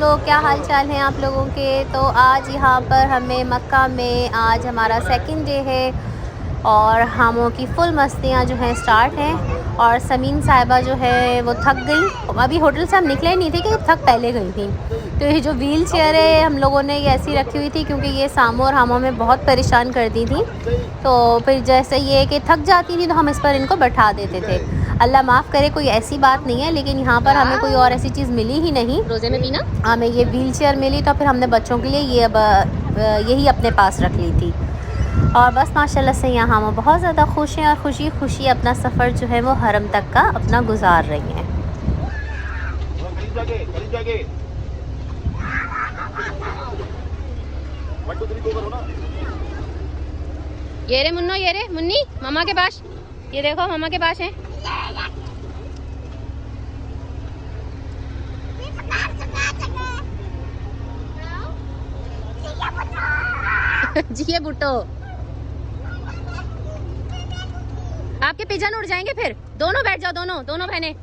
लोग, क्या हाल चाल हैं आप लोगों के। तो आज यहाँ पर हमें मक्का में आज हमारा सेकंड डे है और हमों की फुल मस्तियाँ जो हैं स्टार्ट हैं। और समीन साहिबा जो है वो थक गई, अभी होटल से हम निकले नहीं थे कि थक पहले गई थी। तो ये जो व्हील चेयर है हम लोगों ने ये ऐसी रखी हुई थी क्योंकि ये सामो और हमों में बहुत परेशान करती थी। तो फिर जैसे ये कि थक जाती थी तो हम इस पर इनको बैठा देते थे। अल्लाह माफ़ करे, कोई ऐसी बात नहीं है, लेकिन यहाँ पर हमें कोई और ऐसी चीज़ मिली ही नहीं। रोजे में पीना हमें ये व्हील चेयर मिली तो फिर हमने बच्चों के लिए ये अब यही अपने पास रख ली थी। और बस माशाल्लाह से यहाँ हम बहुत ज़्यादा खुश हैं और खुशी खुशी अपना सफ़र जो है वो हरम तक का अपना गुजार रही हैं। ये रे मुन्नो, ये रे मुन्नी, मामा के पास, ये देखो मामा के पास है। जी ये बुट्टो, आपके पिजन उड़ जाएंगे फिर। दोनों बैठ जाओ, दोनों दोनों बहनें।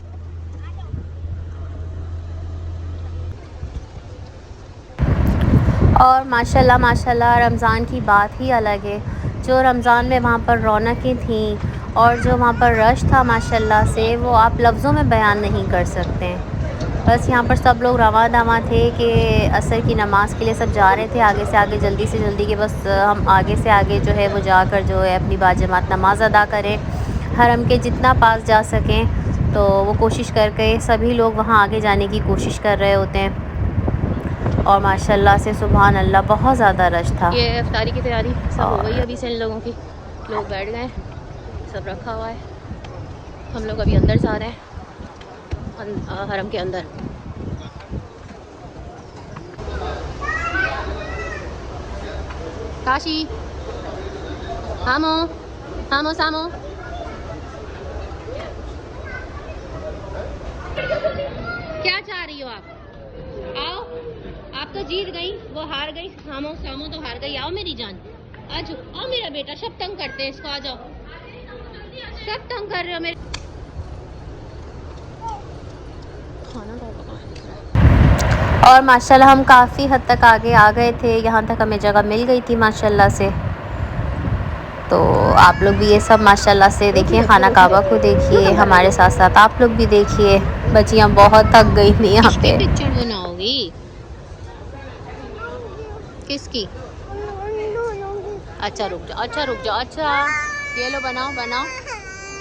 और माशाल्लाह माशाल्लाह रमज़ान की बात ही अलग है। जो रमज़ान में वहाँ पर रौनकें थीं और जो वहाँ पर रश था माशाल्लाह से, वो आप लफ्ज़ों में बयान नहीं कर सकते। बस यहाँ पर सब लोग रवां दवां थे कि असर की नमाज़ के लिए सब जा रहे थे आगे से आगे, जल्दी से जल्दी कि बस हम आगे से आगे जो है वो जाकर जो है अपनी बाजमात नमाज़ अदा करें, हरम के जितना पास जा सकें। तो वो कोशिश करके सभी लोग वहाँ आगे जाने की कोशिश कर रहे होते हैं। और माशाल्लाह से सुभान अल्लाह बहुत ज़्यादा रश था। ये इफ्तारी की तैयारी सब हो गई अभी से इन लोगों की। लोग बैठ गए, सब रखा हुआ है। हम लोग अभी अंदर जा रहे हैं, हरम के अंदर। काशी, हामो हामो सामो, क्या चाह रही हो आप? आओ, आप तो जीत गई, वो हार गई। हामो सामो तो हार गई। आओ मेरी जान, आज आओ मेरा बेटा। सब तंग करते हैं इसको, आ जाओ। सब तंग कर रहे हो मेरे। खाना तो और माशाल्लाह हम काफ़ी हद तक आगे आ गए थे, यहाँ तक हमें जगह मिल गई थी माशाल्लाह से। तो आप लोग भी ये सब माशाल्लाह से देखिए, खाना काबा को देखिए, हमारे साथ साथ आप लोग भी देखिए। बच्चियाँ बहुत थक गई थी यहाँ किसकी पे। पिक्चर बनाओगी? किसकी? अच्छा रुक जाओ, अच्छा रुक जाओ। अच्छा ये लो, बनाओ बनाओ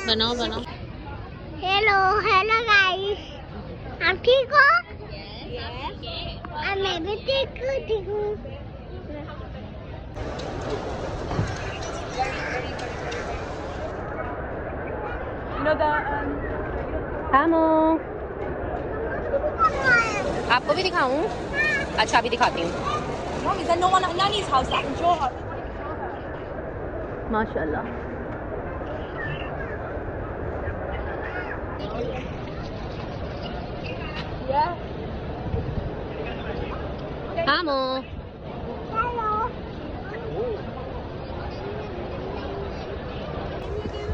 बनाओ बनाओ। हेलो हेलो गाइस, आप ठीक हो? मैं भी ठीक हूँ। हामो, आपको भी दिखाऊं? अच्छा अभी दिखाती हूँ। माशाल्लाह हामो,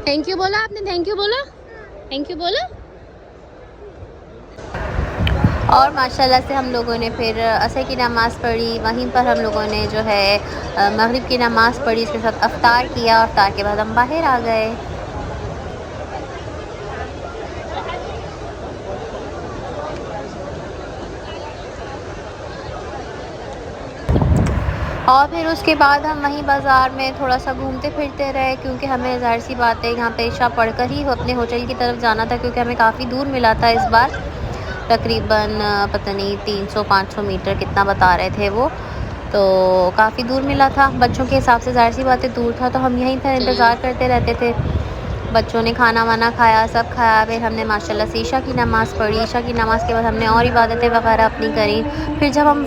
थैंक यू बोला आपने? थैंक यू बोला? थैंक यू बोला? और माशाल्लाह से हम लोगों ने फिर असर की नमाज़ पढ़ी, वहीं पर हम लोगों ने जो है मगरिब की नमाज़ पढ़ी, उसके साथ अफ्तार किया। अफ्तार के बाद हम बाहर आ गए। और फिर उसके बाद हम वहीं बाज़ार में थोड़ा सा घूमते फिरते रहे, क्योंकि हमें ज़ाहिर सी बात है यहाँ पे इशा पढ़कर ही अपने होटल की तरफ जाना था, क्योंकि हमें काफ़ी दूर मिला था इस बार। तकरीबन पता नहीं 300-500 मीटर कितना बता रहे थे वो, तो काफ़ी दूर मिला था। बच्चों के हिसाब से ज़ाहिर सी बात है दूर था, तो हम यहीं पर इंतज़ार करते रहते थे। बच्चों ने खाना वाना खाया, सब खाया। फिर हमने माशाल्लाह से ईशा की नमाज़ पढ़ी। ईशा की नमाज़ के बाद हमने और इबादतें वगैरह अपनी करी। फिर जब हम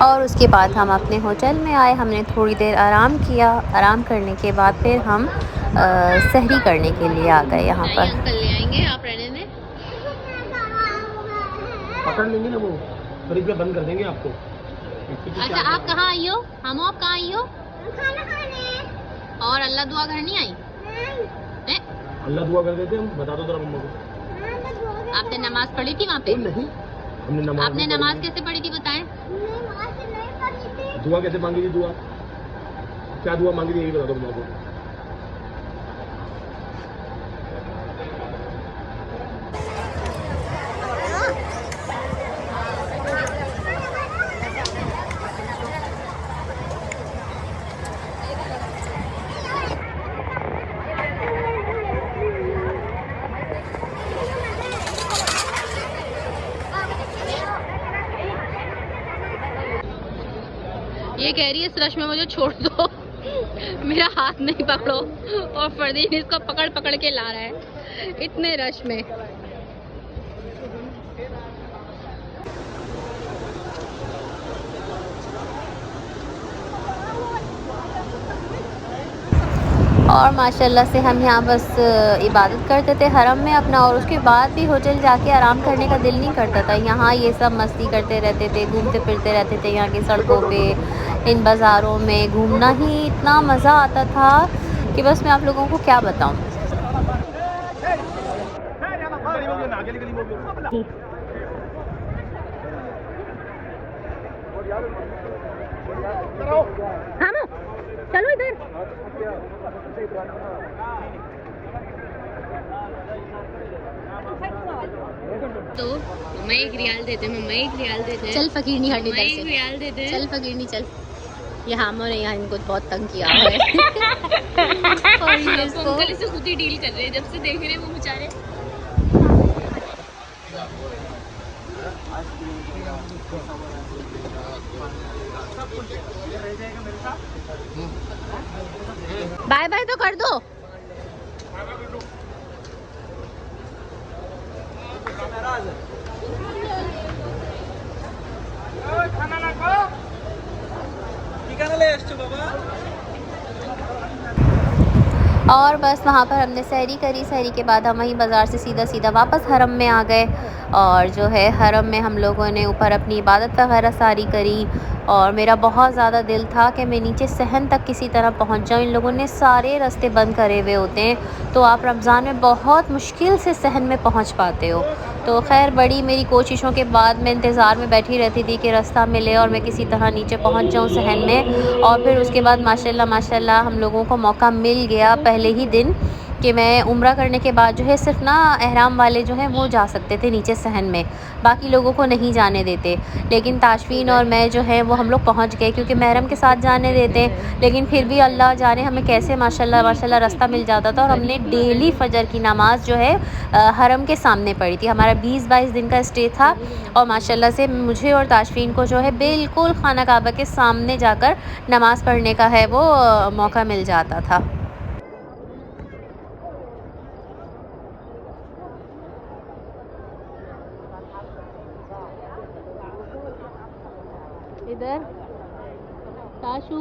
और उसके बाद हम अपने होटल में आए। हमने थोड़ी देर आराम किया। आराम करने के बाद फिर हम सहरी करने के लिए आ गए यहाँ पर। अंकल ले आएंगे, आप रहने दें। पकड़ लेंगे ना वो, फ्रिज में बंद कर देंगे आपको। अच्छा आप कहाँ आई हो? हम आप कहाँ आई हो? खाना खाने। और अल्लाह दुआ घर नहीं आई? नहीं। अल्लाह दुआ कर देते हम, बता दो जरा मम्मा को। आपने नमाज पढ़ी थी वहाँ पे? नहीं, हमने नमाज आपने नमाज कैसे पढ़ी थी बताएं? दुआ कैसे मांगी थी? दुआ क्या दुआ मांगी थी, यही बता दो मम्मा को। ये कह रही है इस रश में मुझे छोड़ दो, मेरा हाथ नहीं पकड़ो, और फरदीन इसको पकड़ पकड़ के ला रहा है इतने रश में। और माशाल्लाह से हम यहाँ बस इबादत करते थे हरम में अपना, और उसके बाद भी होटल जाके आराम करने का दिल नहीं करता था। यहाँ ये सब मस्ती करते रहते थे, घूमते फिरते रहते थे। यहाँ की सड़कों पे, इन बाज़ारों में घूमना ही इतना मज़ा आता था कि बस मैं आप लोगों को क्या बताऊँ। हाँ चलो इधर। तो मम्मा एक रियाल देते, मम्मा एक रियाल देते। चल फकीर नहीं हट मम्मा इधर एक से, रियाल देते। चल फकीर नहीं चल। यहाँ हमने यहाँ इनको बहुत तंग किया है और ये इसको अंकल इसे खुद ही डील कर रहे हैं, जब से देख रहे हैं वो बेचारे। बाय बाय तो कर दो। और बस वहाँ पर हमने सहरी करी। सहरी के बाद हम वहीं बाज़ार से सीधा वापस हरम में आ गए। और जो है हरम में हम लोगों ने ऊपर अपनी इबादत वगैरह सारी करी। और मेरा बहुत ज़्यादा दिल था कि मैं नीचे सहन तक किसी तरह पहुँच जाऊँ। इन लोगों ने सारे रास्ते बंद करे हुए होते हैं, तो आप रमज़ान में बहुत मुश्किल से सहन में पहुँच पाते हो। तो खैर बड़ी मेरी कोशिशों के बाद मैं इंतज़ार में बैठी रहती थी कि रास्ता मिले और मैं किसी तरह नीचे पहुंच जाऊं सहन में। और फिर उसके बाद माशाल्लाह हम लोगों को मौका मिल गया पहले ही दिन कि मैं उम्रा करने के बाद जो है सिर्फ ना एहराम वाले जो हैं वो जा सकते थे नीचे सहन में, बाकी लोगों को नहीं जाने देते। लेकिन ताशफीन और मैं जो है वो हम लोग पहुंच गए, क्योंकि महरम के साथ जाने देते हैं, लेकिन फिर भी अल्लाह जाने हमें कैसे माशाल्लाह रास्ता मिल जाता था। और हमने डेली फजर की नमाज़ जो है हरम के सामने पढ़ी थी। हमारा 20-22 दिन का स्टे था और माशाल्लाह से मुझे और ताशफीन को जो है बिल्कुल खाना काबा के सामने जाकर नमाज़ पढ़ने का है वो मौका मिल जाता था। इधर ताशू।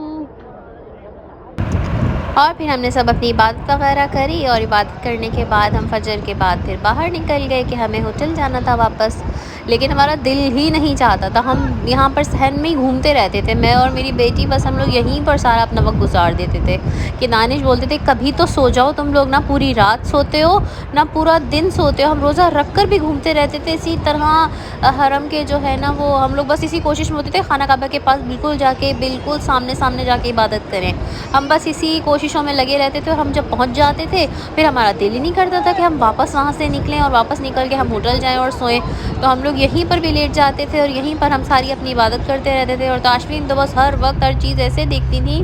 और फिर हमने सब अपनी इबादत वगैरह करी और इबादत करने के बाद हम फजर के बाद फिर बाहर निकल गए कि हमें होटल जाना था वापस। लेकिन हमारा दिल ही नहीं चाहता था, हम यहाँ पर सहन में ही घूमते रहते थे, मैं और मेरी बेटी। बस हम लोग यहीं पर सारा अपना वक्त गुजार देते थे कि दानिश बोलते थे कभी तो सो जाओ तुम लोग, ना पूरी रात सोते हो ना पूरा दिन सोते हो। हम रोज़ा रख कर भी घूमते रहते थे इसी तरह हरम के जो है ना वो हम लोग बस इसी कोशिश में होते थे खाना काबा के पास बिल्कुल जाके बिल्कुल सामने जाके इबादत करें। हम बस इसी कोशिशों में लगे रहते थे। और हम जब पहुँच जाते थे फिर हमारा दिल ही नहीं करता था कि हम वापस वहाँ से निकलें और वापस निकल के हम होटल जाएँ और सोएं। तो हम लोग यहीं पर भी लेट जाते थे और यहीं पर हम सारी अपनी इबादत करते रहते थे। और ताशफीन तो बस हर वक्त हर चीज़ ऐसे देखती थी।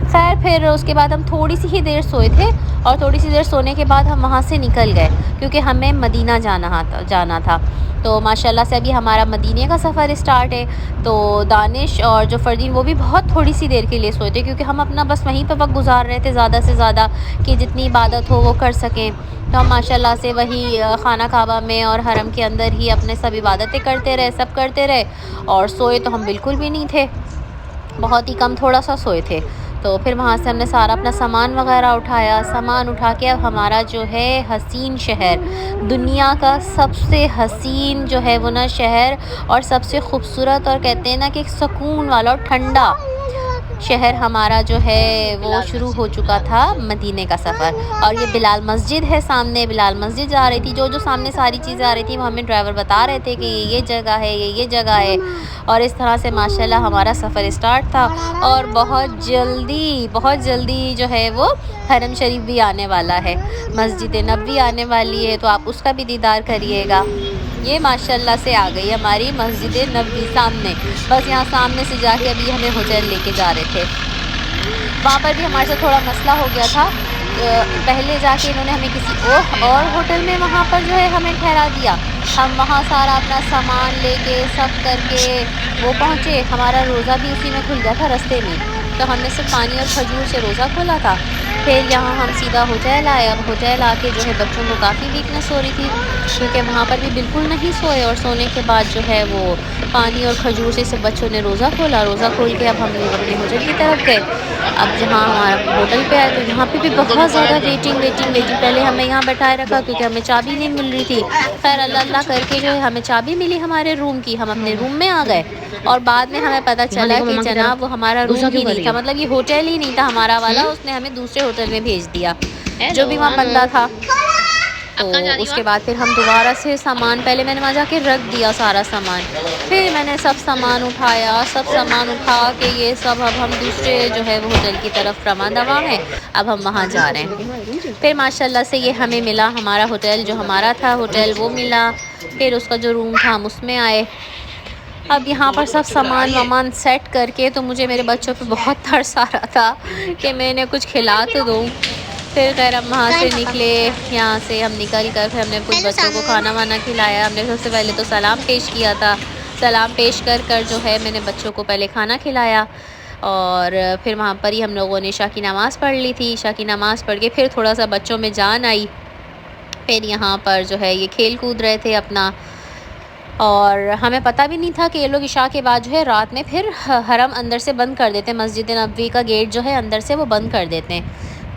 खैर फिर उसके बाद हम थोड़ी सी ही देर सोए थे और थोड़ी सी देर सोने के बाद हम वहाँ से निकल गए, क्योंकि हमें मदीना जाना था। तो माशाल्लाह से अभी हमारा मदीने का सफ़र स्टार्ट है। तो दानिश और जो फ़रदीन वो भी बहुत थोड़ी सी देर के लिए सोए थे, क्योंकि हम अपना बस वहीं पे वक्त गुजार रहे थे ज़्यादा से ज़्यादा कि जितनी इबादत हो वो कर सकें। तो हम माशाल्लाह से वही खाना काबा में और हरम के अंदर ही अपने सब इबादतें करते रहे, सब करते रहे। और सोए तो हम बिल्कुल भी नहीं थे, बहुत ही कम थोड़ा सा सोए थे। तो फिर वहाँ से हमने सारा अपना सामान वगैरह उठाया। सामान उठा के अब हमारा जो है हसीन शहर, दुनिया का सबसे हसीन जो है वो ना शहर, और सबसे ख़ूबसूरत और कहते हैं ना कि सुकून वाला और ठंडा शहर हमारा जो है वो शुरू हो चुका था मदीने का सफ़र। और ये बिलाल मस्जिद है सामने, बिलाल मस्जिद जा रही थी। जो सामने सारी चीज़ें आ रही थी वो हमें ड्राइवर बता रहे थे कि ये जगह है, ये जगह है। और इस तरह से माशाल्लाह हमारा सफ़र स्टार्ट था। और बहुत जल्दी जो है वो हरम शरीफ भी आने वाला है, मस्जिद नबवी आने वाली है, तो आप उसका भी दीदार करिएगा। ये माशाल्लाह से आ गई हमारी मस्जिद नबवी सामने। बस यहाँ सामने से जाके अभी हमें होटल लेके जा रहे थे। वहाँ पर भी हमारे साथ थोड़ा मसला हो गया था। पहले जाके इन्होंने हमें किसी और होटल में वहाँ पर जो है हमें ठहरा दिया। हम वहाँ सारा अपना सामान लेके सब करके वो पहुँचे। हमारा रोज़ा भी उसी में खुल गया था रास्ते में, तो हमने सिर्फ पानी और खजूर से रोज़ा खोला था। फिर यहाँ हम सीधा होटल आए। अब होटल आके जो है बच्चों को काफ़ी वीकनेस हो रही थी, क्योंकि वहाँ पर भी बिल्कुल नहीं सोए। और सोने के बाद जो है वो पानी और खजूर से सब बच्चों ने रोज़ा खोला। रोज़ा खोल के अब हम लोग अपने होटल की तरफ गए। अब जहाँ हमारा होटल पे आए तो यहाँ पे भी बहुत ज़्यादा वेटिंग। पहले हमें यहाँ बैठाए रखा क्योंकि हमें चाबी नहीं मिल रही थी। खैर अल्लाह करके जो है हमें चाबी मिली हमारे रूम की। हम अपने रूम में आ गए और बाद में हमें पता चला कि जनाब वो हमारा रूम ही नहीं था, मतलब ये होटल ही नहीं था हमारा वाला। उसने हमें दूसरे होटल में भेज दिया जो भी वहाँ बंदा था। तो उसके बाद फिर हम दोबारा से सामान, पहले मैंने वहाँ जाके रख दिया सारा सामान, फिर मैंने सब सामान उठाया। सब सामान उठा के ये सब अब हम दूसरे जो है वो होटल की तरफ रवाना दवा हैं। अब हम वहाँ जा रहे हैं। फिर माशाल्लाह से ये हमें मिला, हमारा होटल जो हमारा था होटल वो मिला। फिर उसका जो रूम था हम उसमें आए। अब यहाँ पर सब सामान वामान सेट करके तो मुझे मेरे बच्चों पे बहुत तरस आ रहा था कि मैं इन्हें कुछ खिला तो दूँ। फिर खैर हम वहाँ से निकले। यहाँ से हम निकल कर फिर हमने कुछ बच्चों को खाना वाना खिलाया। हमने सबसे पहले तो सलाम पेश किया था। सलाम पेश कर जो है मैंने बच्चों को पहले खाना खिलाया। और फिर वहाँ पर ही हम लोगों ने ईशा की नमाज़ पढ़ ली थी। ईशा की नमाज़ पढ़ के फिर थोड़ा सा बच्चों में जान आई। फिर यहाँ पर जो है ये खेल कूद रहे थे अपना, और हमें पता भी नहीं था कि ये लोग इशा के बाद जो है रात में फिर हरम अंदर से बंद कर देते हैं। मस्जिद नबवी का गेट जो है अंदर से वो बंद कर देते हैं।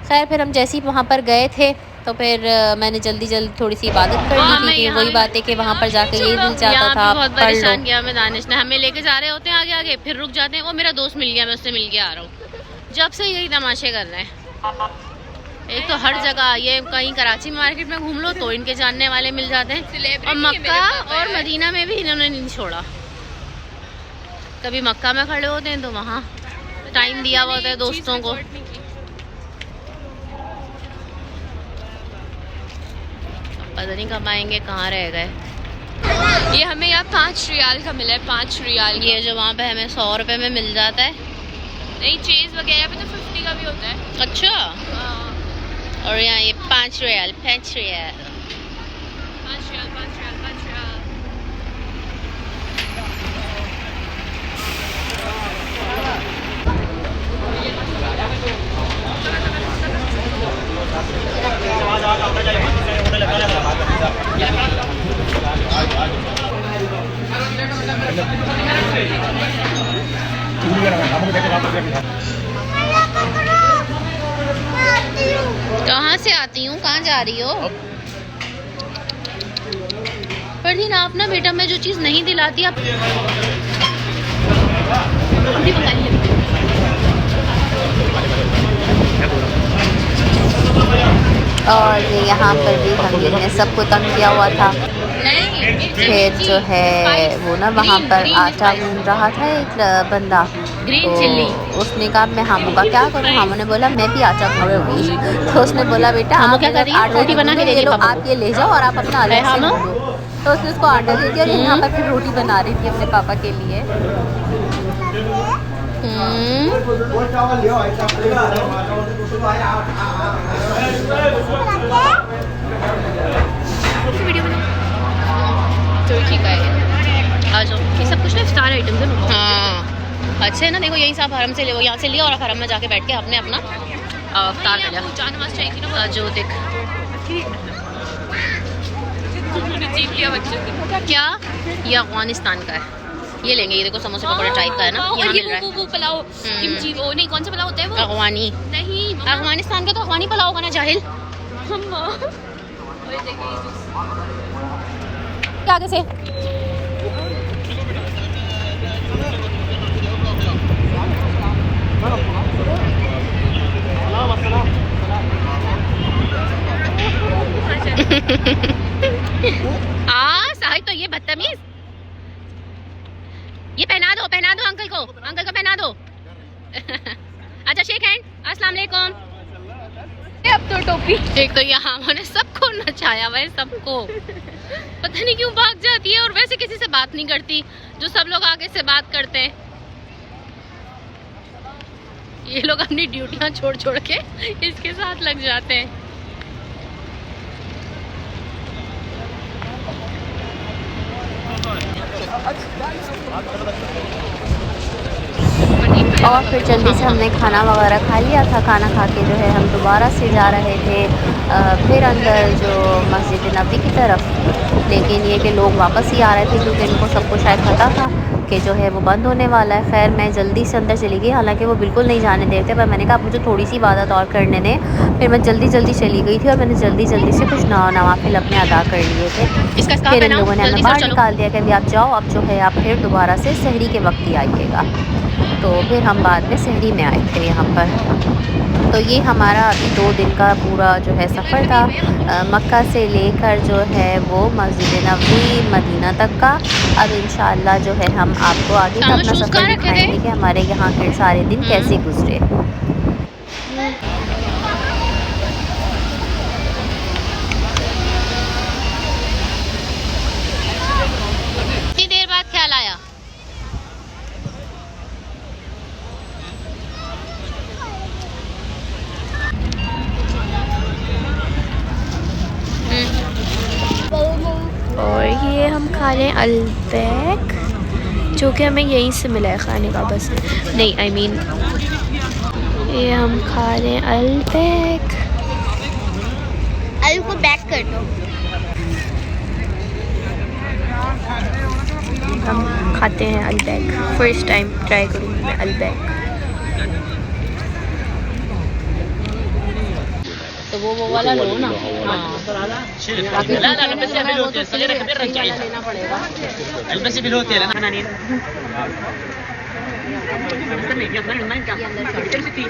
खैर फिर हम जैसे ही वहाँ पर गए थे तो फिर मैंने जल्दी थोड़ी सी इबादत कर ली थी कि वही बात है कि वहाँ पर जाकर ये दिल चाहता था बहुत परेशान किया हमें दानिश ने। हमें लेके जा रहे होते हैं आगे आगे, फिर रुक जाते हैं। वो मेरा दोस्त मिल गया, मैं उससे मिल के आ रहा हूँ। जब से यही तमाशे कर रहे हैं। एक तो हर जगह ये कहीं कराची मार्केट में घूम लो तो इनके जानने वाले मिल जाते हैं, और मक्का और मदीना में भी इन्होंने नहीं छोड़ा। कभी मक्का में खड़े होते हैं तो वहाँ टाइम दिया हुआ होता है दोस्तों को। पता नहीं कब आएंगे, कहाँ रह गए। ये हमें यहाँ 5 रियाल का मिला है, 5 रियाल। ये जो वहाँ पे हमें 100 रुपये में मिल जाता है। नहीं, चीज़ वगैरह पे तो 50 का भी होता है। अच्छा। और यहाँ ये 5 रियाल। 5 रियाल। कहाँ से आती हूँ, कहाँ जा रही हो? परवीन आप ना बेटा, मैं जो चीज़ नहीं दिलाती आप और यहाँ पर भी हमीद ने सबको तंग किया हुआ था। फिर जो है वो ना वहाँ पर आटा गूंद रहा था एक बंदा, तो उसने कहा मैं हामू का क्या करूँ। हामू ने बोला मैं भी आटा गूंदूंगी। तो उसने बोला बेटा आप रोटी बना के दे दो, आप ये ले जाओ और आप अपना अलग से गूंदो। तो उसने उसको आटा दे दिया और यहाँ पर फिर रोटी बना रही थी अपने पापा के लिए। तुर्की का है। आ जाओ, ये सब कुछ ना इफ्तार आइटम्स है। हाँ अच्छे है ना, देखो यही सब हरम से ले, यहाँ से लिया और हरम में जाके बैठ के आपने अपना इफ्तार कर लिया। जान नमाज चाहिए थी ना। आ जो देख जीत लिया बच्चे से। क्या, ये अफगानिस्तान का है, ये लेंगे। ये देखो समोसे पकौड़े टाइप का है ना, और यहाँ ये मिल रहा है। वो पुलाव किमची, वो नहीं, कौन सा पुलाव होता है वो? अफगानी, नहीं अफगानिस्तान का तो अफगानी पुलाव होगा ना जाहिल। मम्मा, ओए देखिए आगे से साहिद तो ये बदतमीज, ये पहना दो अंकल को पहना दो। अच्छा शेक हैंड, अस्सलाम वालेकुम। अब तो टोपी। एक तो यहाँ उन्होंने सबको नचाया हुआ है, सबको पता नहीं क्यों भाग जाती है, और वैसे किसी से बात नहीं करती जो सब लोग आगे से बात करते हैं। ये लोग अपनी ड्यूटियां छोड़ छोड़ के इसके साथ लग जाते हैं। और फिर जल्दी से हमने खाना वगैरह खा लिया था। खाना खा के जो है हम दोबारा से जा रहे थे फिर अंदर जो मस्जिद नबी की तरफ, लेकिन ये कि लोग वापस ही आ रहे थे क्योंकि इनको सबको शायद पता था कि जो है वो बंद होने वाला है। खैर मैं जल्दी से अंदर चली गई, हालांकि वो बिल्कुल नहीं जाने देते, पर मैंने कहा मुझे थोड़ी सी इबादत और करने दें। फिर मैं जल्दी चली गई थी और मैंने जल्दी से कुछ नवाफिल अपने अदा कर लिए थे। फिर इन लोगों ने हमें बाहर निकाल दिया कि अभी आप जाओ, अब जो है आप फिर दोबारा से सहरी के वक्त ही आइएगा। तो फिर हम बाद में सहरी में आए थे यहाँ पर। तो ये हमारा अभी 2 दिन का पूरा जो है सफ़र था, मक्का से लेकर जो है वो मस्जिद नबी मदीना तक का। अब इंशाअल्लाह जो है हम आपको आगे का अपना सफ़र दिखाएंगे कि हमारे यहाँ के सारे दिन कैसे गुजरे। कितनी देर बाद ख्याल आया? और ये हम खा रहे हैं अल्बैक, जो कि हमें यहीं से मिला है खाने का, बस नहीं आई मीन ये हम खा रहे हैं अल्बैक। आलू को बैक कर दो। हम खाते हैं अल्बैक, फर्स्ट टाइम ट्राई करूँगी मैं अल्बैक। तो वो वाला लो ना। हाँ